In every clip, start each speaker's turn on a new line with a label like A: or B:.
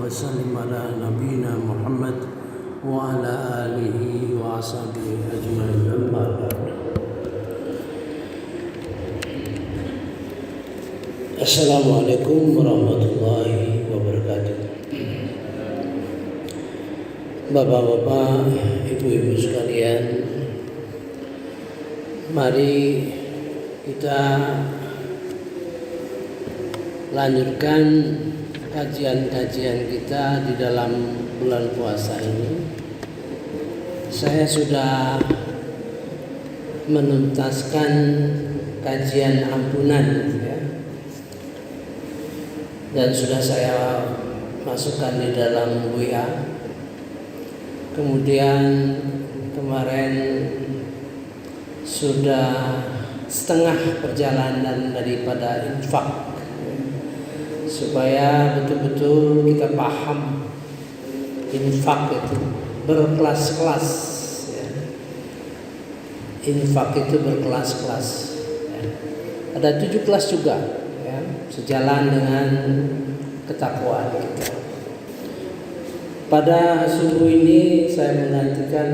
A: وسلم على نبينا محمد وعلى آله وصحبه أجمعين أما بعد. Assalamualaikum warahmatullahi wabarakatuh. Bapak-bapak, ibu-ibu sekalian, mari kita lanjutkan kajian-kajian kita di dalam bulan puasa ini. Saya sudah menuntaskan kajian ampunan ya, dan sudah saya masukkan di dalam WA. Kemudian kemarin sudah setengah perjalanan daripada infak, supaya betul-betul kita paham infak itu berkelas-kelas ya. Infak itu berkelas-kelas ya. Ada 7 kelas juga ya, sejalan dengan ketakwaan kita. Pada subuh ini saya menantikan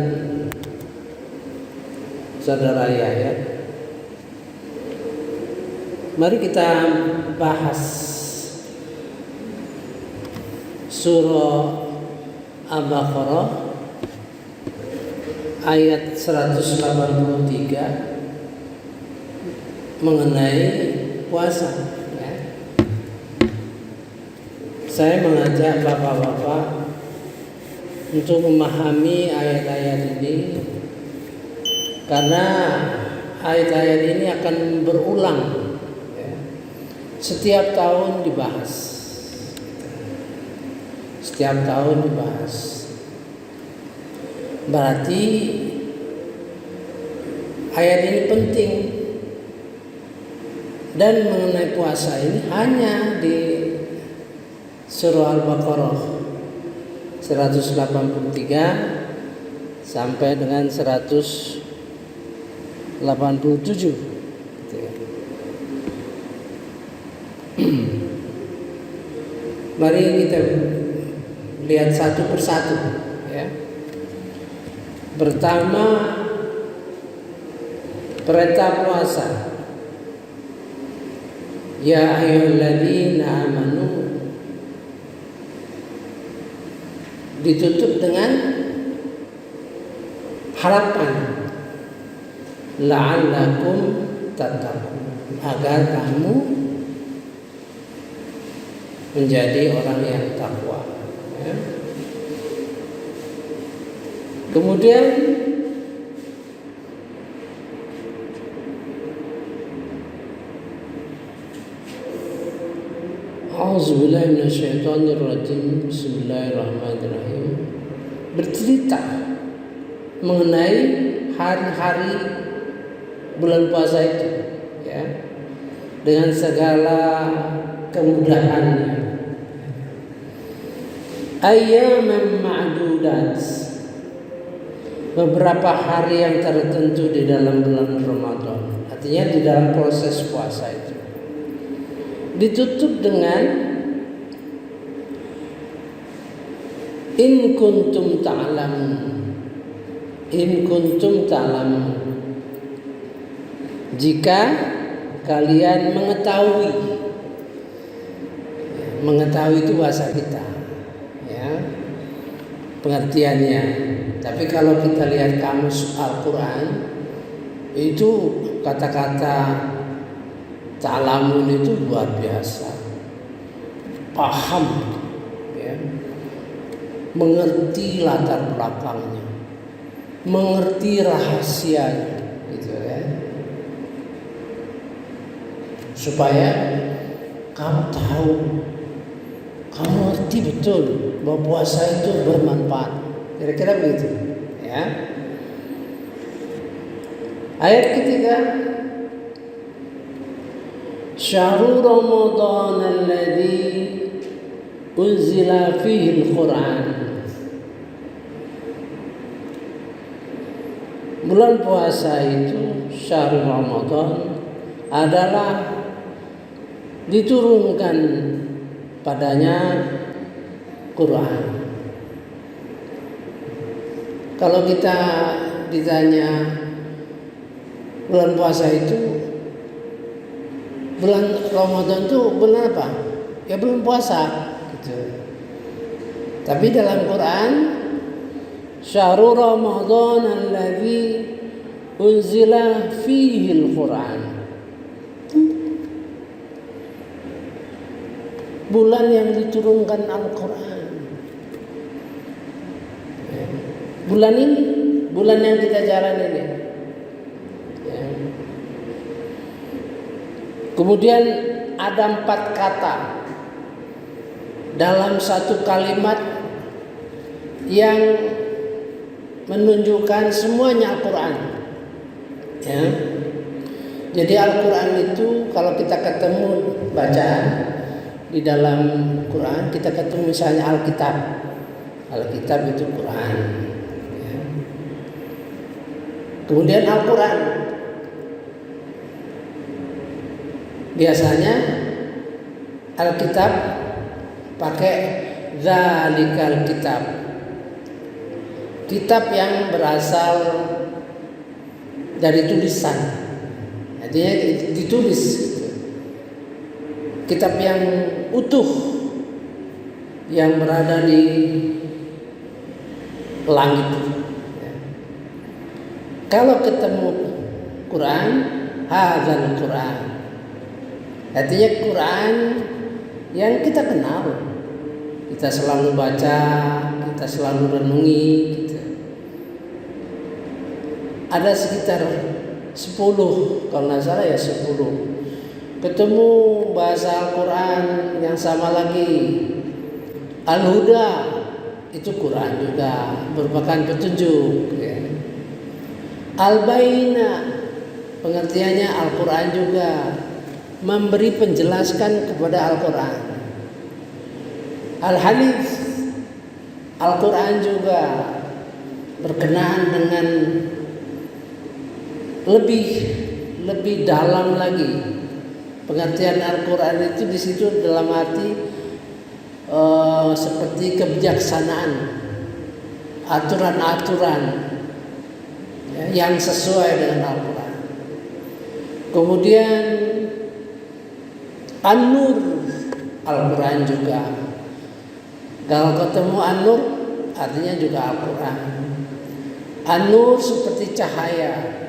A: saudara ya. Mari kita bahas surah Al-Baqarah ayat 183 mengenai puasa ya. Saya mengajak bapak-bapak untuk memahami ayat-ayat ini, karena ayat-ayat ini akan berulang ya. Setiap tahun dibahas. Setiap tahun dibahas. Berarti ayat ini penting. Dan mengenai puasa ini hanya di surah Al-Baqarah 183 sampai dengan 187. Mari kita lihat satu persatu ya. Pertama, perintah puasa. Ya ayyuhalladzina amanu, ditutup dengan harapan la'allakum tattaqun, agar kamu menjadi orang yang takwa ya. Kemudian A'udzubillahi minasyaitonirrajim. Bismillahirrahmanirrahim. Bercerita mengenai hari-hari bulan puasa itu ya, dengan segala kemudahannya. Ayyaman ma'dudat, beberapa hari yang tertentu di dalam bulan Ramadan. Artinya di dalam proses puasa itu ditutup dengan in kuntum ta'lamun. In kuntum ta'lamun, jika kalian mengetahui. Mengetahui itu bahasa kita ya, pengertiannya. Tapi kalau kita lihat kamus Al-Quran, itu kata-kata ta'lamun itu luar biasa, paham ya, mengerti latar belakangnya, mengerti rahasianya gitu ya, supaya kamu tahu, kamu ngerti betul bahwa puasa itu bermanfaat. Kira-kira begitu ya. Ayat ketiga, Syahrul Ramadan alladzi unzila fihi al-Qur'an. Bulan puasa itu, Syahrul Ramadan, adalah diturunkan padanya Quran. Kalau kita ditanya bulan puasa itu, bulan Ramadan itu bulan apa? Ya bulan puasa gitu. Tapi dalam Quran, syahrul Ramadan alladzi unzila fihi al-Quran. Bulan yang diturunkan Al-Quran. Bulan ini, bulan yang kita jalani ini. Kemudian ada 4 kata dalam satu kalimat yang menunjukkan semuanya Al-Quran. Ya. Jadi Al-Quran itu kalau kita ketemu bacaan di dalam Quran, kita ketemu misalnya Alkitab. Alkitab itu Quran. Ya. Kemudian Al-Quran. Biasanya Alkitab pakai Dzalikal Kitab. Kitab yang berasal dari tulisan. Artinya ditulis. Kitab yang utuh yang berada di langit. Kalau ketemu Quran, hadzal Quran. Artinya Quran yang kita kenal, kita selalu baca, kita selalu renungi. Ada sekitar 10, kalau nggak salah ya 10. Ketemu bahasa Al-Quran yang sama lagi. Al-Huda itu Quran juga, merupakan petunjuk. Al-Baina pengertiannya Al-Quran juga, memberi penjelaskan kepada Al-Quran. Al-Hadits Al-Quran juga berkenaan dengan lebih dalam lagi. Pengertian Al-Quran itu di situ dalam arti seperti kebijaksanaan, aturan-aturan ya, yang sesuai dengan Al-Quran. Kemudian An-Nur Al-Quran juga. Kalau ketemu An-Nur artinya juga Al-Quran. An-Nur seperti cahaya.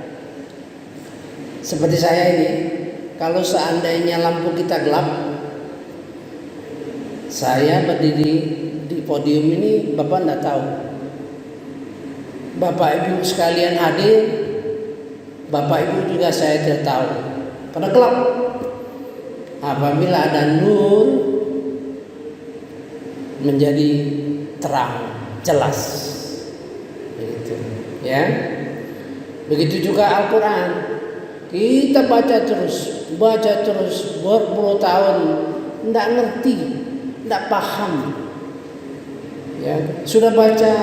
A: Seperti saya ini, kalau seandainya lampu kita gelap, saya berdiri di podium ini, Bapak tidak tahu. Bapak Ibu sekalian hadir, Bapak Ibu juga saya tidak tahu, karena gelap. Apabila ada nur, menjadi terang, jelas. Begitu, ya. Begitu juga Al-Quran. Kita baca terus berpuluh tahun, tidak ngerti, tidak paham. Ya, sudah baca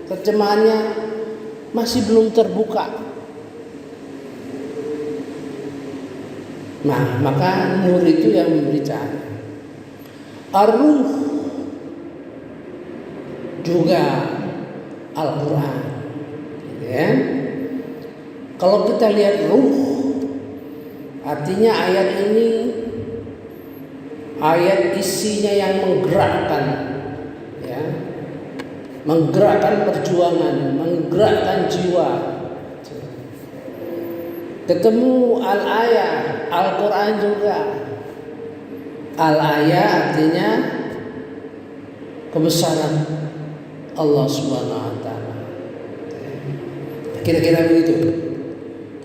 A: terjemahannya masih belum terbuka. Nah, maka nur itu yang memberi cahaya. Ar-Ruh juga Al-Quran. Ya. Kalau kita lihat ruh, artinya ayat ini ayat isinya yang menggerakkan, ya, menggerakkan perjuangan, menggerakkan jiwa. Ketemu al-ayah, Al-Quran juga. Al-ayah artinya kebesaran Allah Subhanahu wa taala. Kira-kira begitu.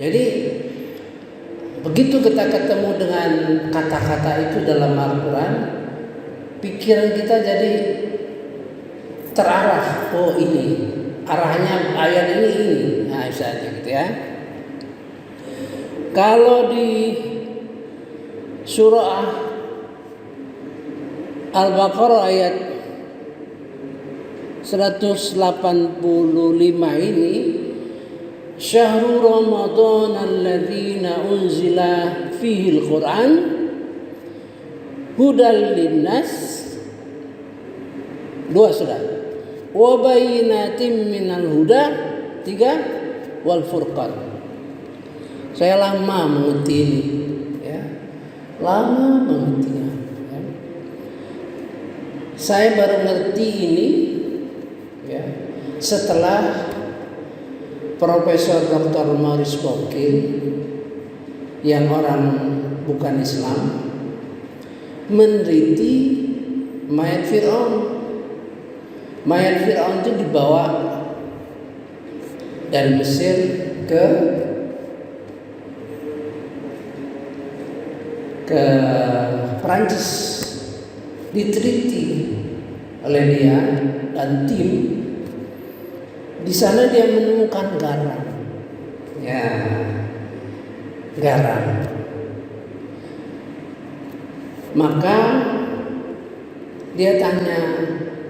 A: Jadi begitu kita ketemu dengan kata-kata itu dalam Al-Quran, pikiran kita jadi terarah. Oh, ini arahnya ayat ini. Nah, misalnya gitu ya. Kalau di surah Al-Baqarah ayat 185 ini, Syahrul Ramadan alladzina unzila fihi al-Quran hudal linnas 2 sudah. Wa bayyinatin minal huda, 3 wal furqan. Saya lama mengerti ini, ya. Lama mengertinya. Ya. Saya baru ngerti ini, ya, setelah Profesor Dr. Maurice Bokil yang orang bukan Islam meneliti mayat Fir'aun. Mayat Fir'aun itu dibawa dari Mesir ke Perancis, diteliti oleh dia dan tim. Di sana dia menemukan garam, ya, garam. Maka dia tanya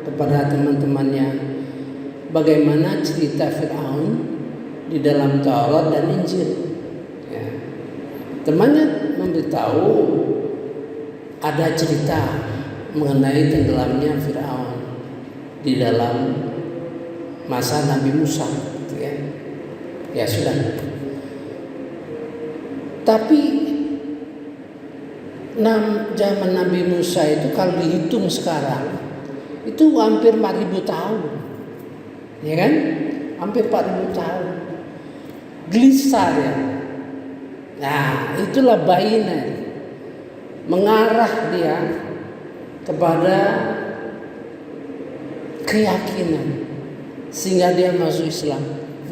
A: kepada teman-temannya, bagaimana cerita Fir'aun di dalam Taurat dan Injil. Ya. Temannya memberitahu ada cerita mengenai tenggelamnya Fir'aun di dalam masa Nabi Musa, gitu ya. Ya sudah. Tapi zaman Nabi Musa itu kalau dihitung sekarang itu hampir 4.000 tahun, ya kan? Hampir 4.000 tahun. Gelisah ya. Nah, itulah bayina, mengarah dia kepada keyakinan sehingga dia masuk Islam.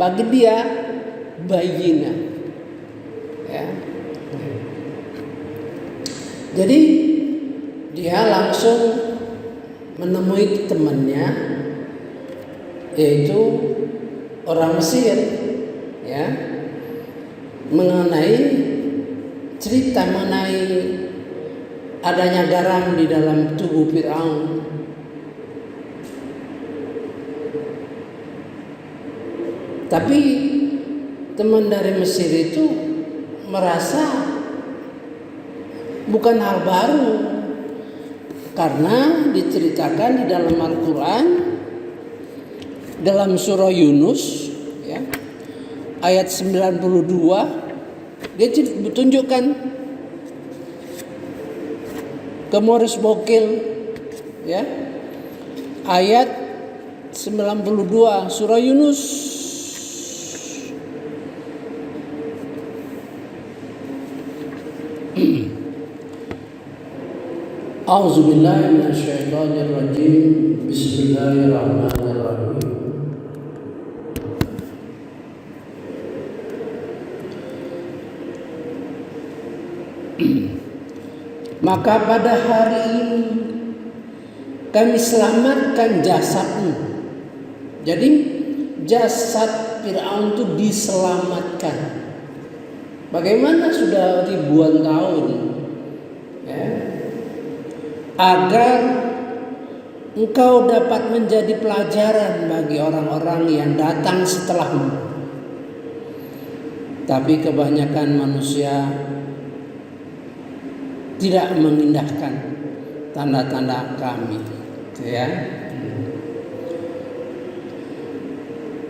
A: Bagi dia bayina, ya. Jadi dia langsung menemui temannya, yaitu orang Mesir, ya, mengenai cerita mengenai adanya garam di dalam tubuh Fir'aun. Tapi teman dari Mesir itu merasa bukan hal baru, karena diceritakan di dalam Al-Quran dalam surah Yunus, ya, ayat 92, dia tunjukkan ke Maurice Bokil, ya, ayat 92 surah Yunus. A'udzubillahi minasyaitonirrajim. Bismillahirrahmanirrahim. Maka pada hari ini kami selamatkan jasadmu. Jadi jasad Fir'aun itu diselamatkan. Bagaimana sudah ribuan tahun, ya, agar engkau dapat menjadi pelajaran bagi orang-orang yang datang setelahmu. Tapi kebanyakan manusia tidak mengindahkan tanda-tanda kami, ya.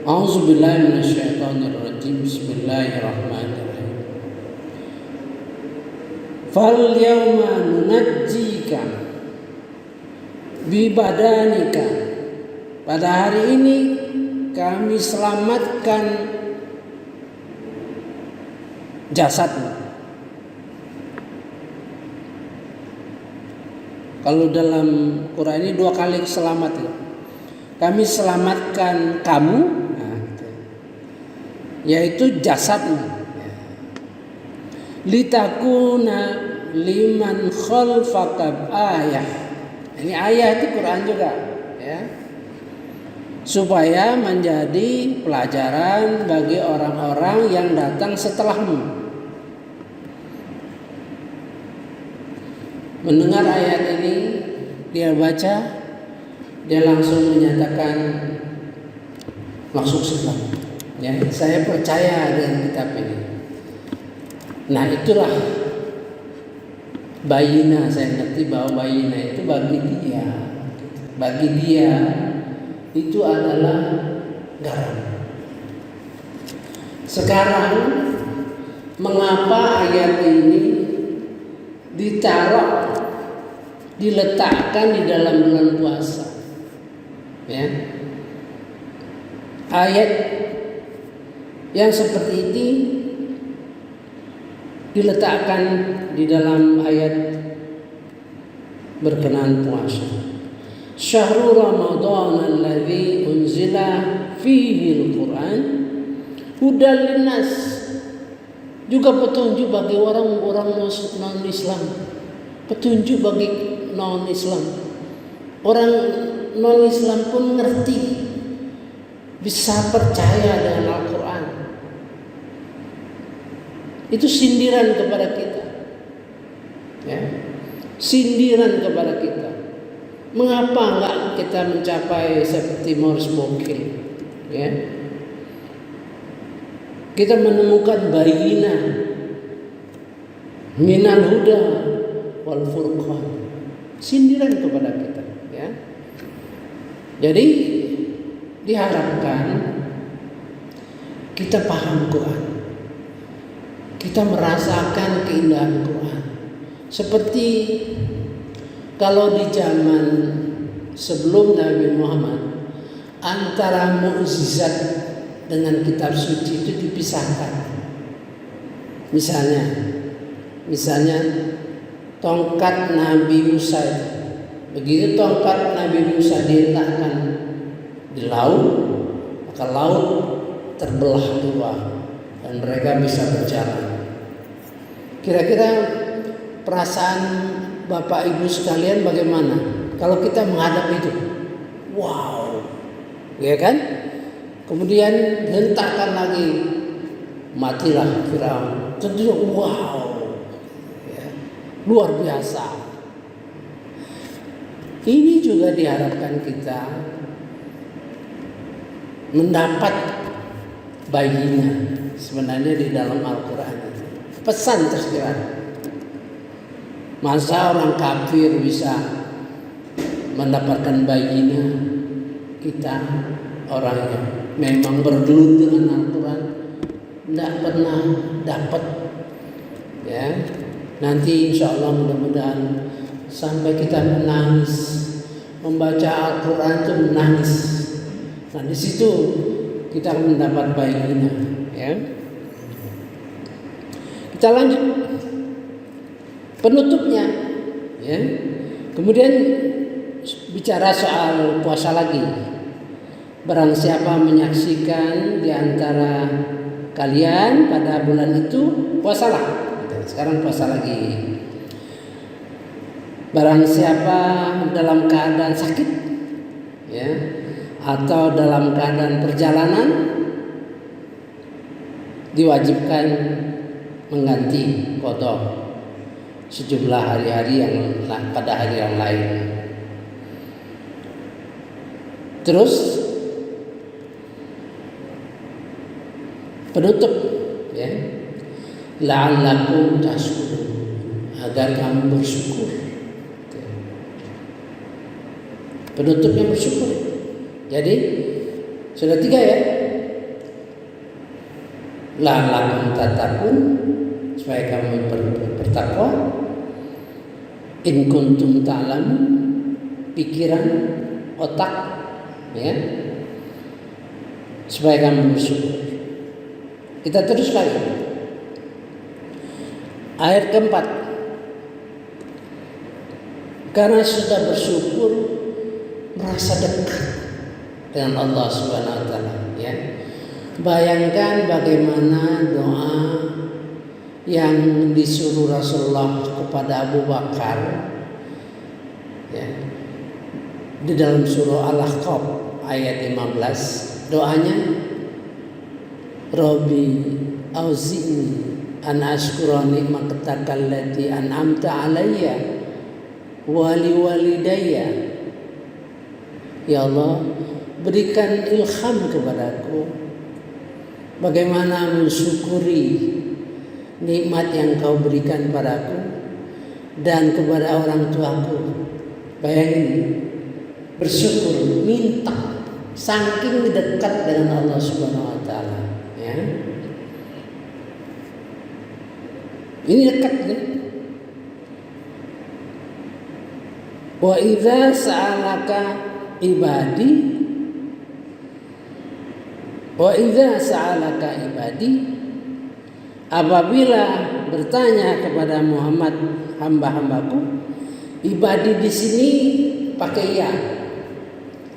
A: A'udzubillahi minasyaitonirrajim. Bismillahirrahmanirrahim. Fal yawma nunajjika bi badanika. Pada hari ini kami selamatkan jasadmu. Kalau dalam Quran ini 2 kali selamat ya. Kami selamatkan kamu, yaitu jasadmu. Litakuna liman khalfaka ayah. Ini ayat itu Quran juga, ya. Supaya menjadi pelajaran bagi orang-orang yang datang setelahmu. Mendengar ayat ini, dia baca, dia langsung menyatakan masuk Islam. Ya, saya percaya dengan kitab ini. Nah, itulah bayina. Saya ngerti bahwa bayina itu bagi dia. bagi dia itu adalah garam. Sekarang mengapa ayat ini ditaruh, diletakkan di dalam bulan puasa? Ya. Ayat yang seperti ini diletakkan di dalam ayat berkenaan puasa. Syahrul Ramadan alladzi unzila fihi al-Qur'an hudan linnas, juga petunjuk bagi orang-orang non-Islam, petunjuk bagi non-Islam. Orang non-Islam pun ngerti, bisa percaya dengan Al-Quran. Itu sindiran kepada kita, ya, sindiran kepada kita. Mengapa enggak kita mencapai seperti Morris Bokil, ya? Kita menemukan bayina minal huda wal furqan, sindiran kepada kita, ya. Jadi diharapkan kita paham Quran, kita merasakan keindahan Quran. Seperti kalau di zaman sebelum Nabi Muhammad, antara mukjizat dengan kitab suci itu dipisahkan. Misalnya tongkat Nabi Musa itu, begitu tongkat Nabi Musa diletakkan di laut, maka laut terbelah dua dan mereka bisa berjalan. Kira-kira perasaan Bapak Ibu sekalian bagaimana kalau kita menghadap itu? Wow, ya kan? Kemudian hentakkan lagi, matilah Firaun. Tentunya wow, ya, luar biasa. Ini juga diharapkan kita mendapat bayinya sebenarnya di dalam Al-Quran itu. Pesan tersirat. Masa orang kafir bisa mendapatkan bayinya, kita orang yang memang bergelut dengan Al-Quran tidak pernah dapat, ya. Nanti insya Allah mudah-mudahan sampai kita menangis membaca Al-Quran itu menangis. Nah di situ kita akan mendapat bayinya, ya. Kita lanjut penutupnya, ya. Kemudian bicara soal puasa lagi. Barang siapa menyaksikan di antara kalian pada bulan itu, puasalah. Sekarang puasa lagi. Barang siapa dalam keadaan sakit, ya, atau dalam keadaan perjalanan, diwajibkan mengganti qada sejumlah hari-hari yang pada hari yang lain. Terus penutup, ya, la'allakum tashkurun, agar kamu bersyukur. Penutupnya bersyukur. Jadi sudah 3, ya. La'allakum tattaqun, supaya kamu bertakwa. In kuntum ta'lamun, pikiran, otak, ya, supaya kamu bersyukur. Kita terus lagi. Ayat keempat. Karena sudah bersyukur, merasa dekat dengan Allah Subhanahu wa taala, ya. Bayangkan bagaimana doa yang disuruh Rasulullah kepada Abu Bakar, ya, di dalam surah Al-Ahqaf ayat 15. Doanya, Rabbi auzi'ni an ashkura ni'mataka allati an'amta alayya wa liwalidayya. Ya Allah, berikan ilham kepadaku bagaimana mensyukuri nikmat yang kau berikan padaku dan kepada orang tuaku. Bayangin, bersyukur, minta, saking dekat dengan Allah Subhanahu wa taala, ya. Ini dekat kan? Wa idza sa'alaka ibadi apabila bertanya kepada Muhammad hamba-hambaku, ibadi di sini pakai ya.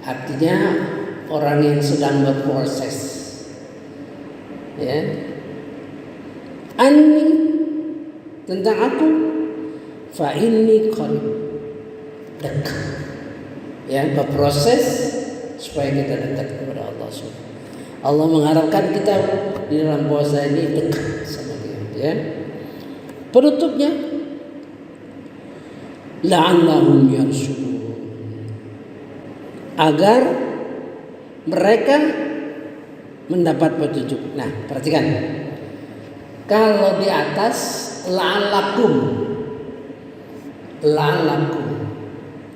A: Artinya orang yang sedang berproses. Ya. Anni tentang aku fa inni qarib, dekat. Ya, berproses supaya kita dekat kepada Allah Subhanahu. Allah mengharapkan kita di dalam puasa ini dekat sama Dia, ya. Penutupnya la'allahum yarshudun, agar mereka mendapat petunjuk. Nah, perhatikan. Kalau di atas la'allakum,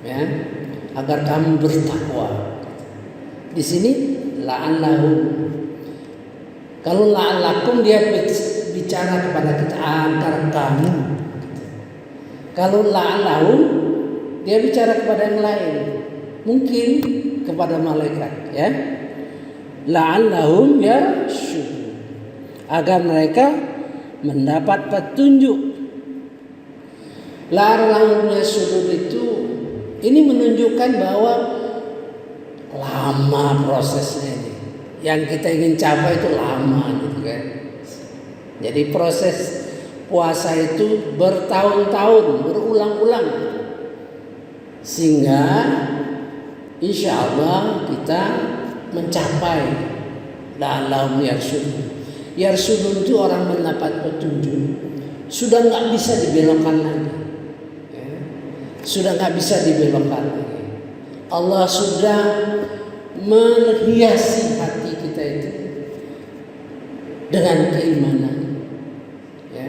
A: ya, agar kamu bertakwa. Di sini la'allahum. Kalau la'allakum dia bicara kepada kita agar kamu. Kalau la'allahum dia bicara kepada yang lain, mungkin kepada malaikat, ya. La'allahum yarshudun, agar mereka mendapat petunjuk. La'allahum yarshudun itu ini menunjukkan bahwa lama prosesnya ini. Yang kita ingin capai itu lama gitu kan. Jadi proses puasa itu bertahun-tahun, berulang-ulang, sehingga insya Allah kita mencapai la'allahum yarshudun. Yarshudun itu orang mendapat petunjuk, sudah nggak bisa dibelokkan lagi, ya. Sudah nggak bisa dibelokkan lagi. Allah sudah menghiasi hati kita itu dengan keimanan, ya.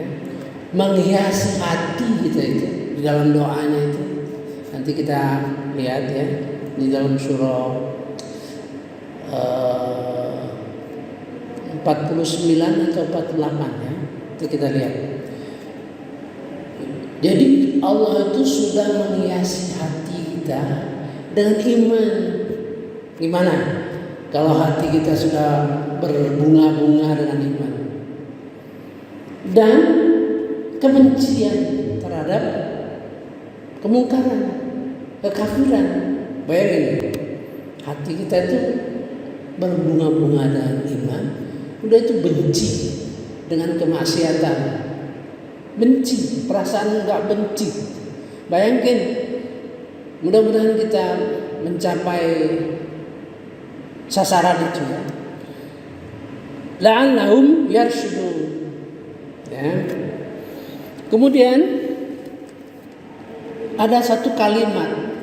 A: Menghiasi hati kita itu di dalam doanya itu. Nanti kita lihat, ya, di dalam surah 49 atau 48, ya. Itu kita lihat. Jadi Allah itu sudah menghiasi hati kita dengan iman. Gimana kalau hati kita sudah berbunga-bunga dengan iman dan kebencian terhadap kemungkaran, kekafiran? Bayangin, hati kita itu berbunga-bunga dengan iman, udah itu benci dengan kemaksiatan, benci, perasaan enggak benci. Bayangin, mudah-mudahan kita mencapai sasaran itu, ya. La'allahum yarshudun, ya. Kemudian ada satu kalimat.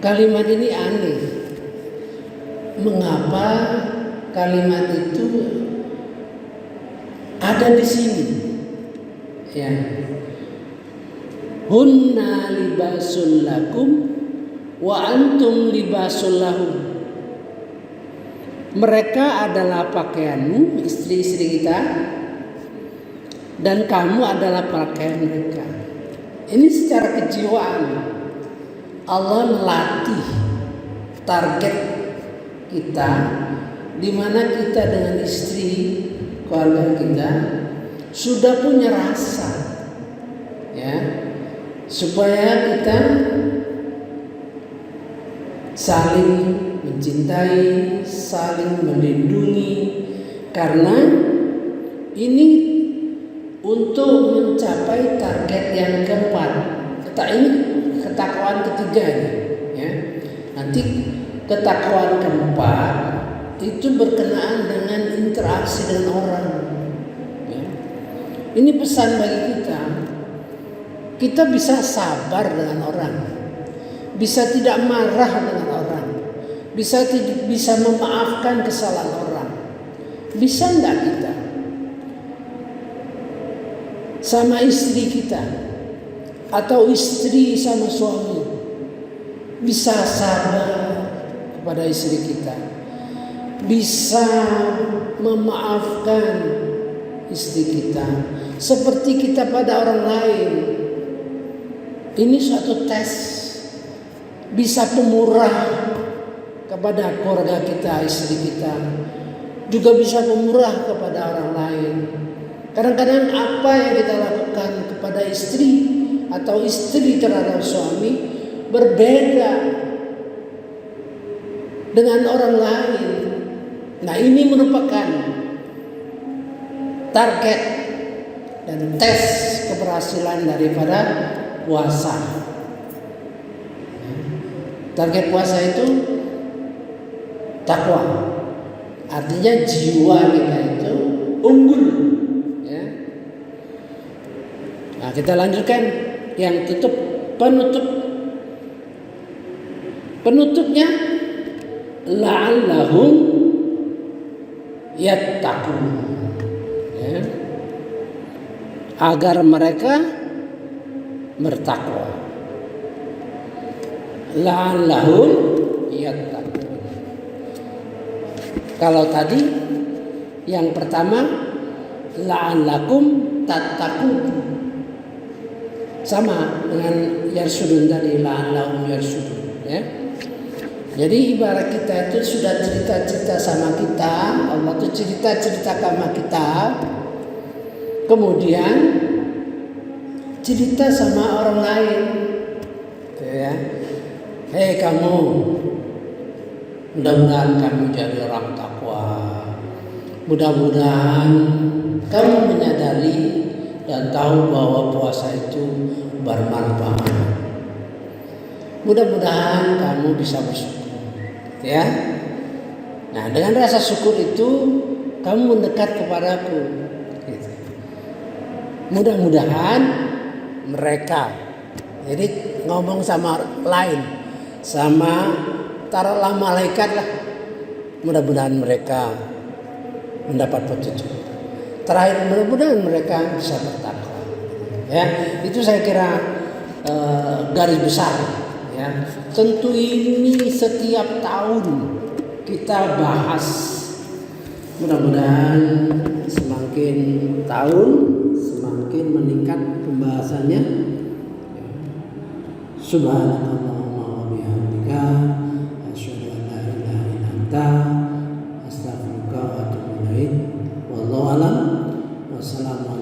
A: Kalimat ini aneh. Mengapa kalimat itu ada di sini? Ya. Hunna libasul lakum wa antum libasul lahum. Mereka adalah pakaianmu, istri-istri kita, dan kamu adalah pakaian mereka. Ini secara kejiwaan Allah melatih target kita, di mana kita dengan istri, keluarga kita sudah punya rasa, ya, supaya kita saling mencintai, saling melindungi, karena ini untuk mencapai target yang keempat. Ini ketakwaan ketiga ini, ya. Nanti ketakwaan keempat itu berkenaan dengan interaksi dengan orang, ya. Ini pesan bagi kita. Kita bisa sabar dengan orang, bisa tidak marah dengan orang, bisa memaafkan kesalahan orang. Bisa enggak kita sama istri kita? atau istri sama suami bisa sabar kepada istri kita, bisa memaafkan istri kita seperti kita pada orang lain. Ini suatu tes. Bisa pemurah kepada keluarga kita, istri kita, juga bisa pemurah kepada orang lain. Kadang-kadang apa yang kita lakukan kepada istri atau istri terhadap suami berbeda dengan orang lain. Nah, ini merupakan target dan tes keberhasilan daripada puasa. Target puasa itu takwa. Artinya jiwa kita itu unggul. Ya. Nah, kita lanjutkan yang penutupnya la'allahum yattaqun. Ya. Agar mereka bertakwa. La'allahum yattaqun. Kalau tadi yang pertama la'allakum tattaqun, sama dengan yarsudun tadi, la'allahum yarsudun, ya. Jadi ibarat kita itu sudah cerita-cerita sama kita, Allah tuh cerita-cerita sama kita, kemudian cerita sama orang lain, ya. Hei kamu, mudah-mudahan kamu jadi orang takwa. Mudah-mudahan kamu menyadari dan tahu bahwa puasa itu bermanfaat. Mudah-mudahan kamu bisa bersyukur, ya. Nah, dengan rasa syukur itu kamu mendekat kepadaku. Gitu. Mudah-mudahan mereka, jadi ngomong sama lain, sama taruhlah malaikat lah. Mudah-mudahan mereka mendapat petunjuk. Terakhir, mudah-mudahan mereka bisa bertakwa. Ya, itu saya kira garis besar. Ya, tentu ini setiap tahun kita bahas. Mudah-mudahan semakin tahun semakin meningkat pembahasannya. Subhanallahumma wa bihamdika asyhadu an la ilaha illa anta astaghfiruka wa atubu ilaik. Wallahu a'lam. Wassalamualaikum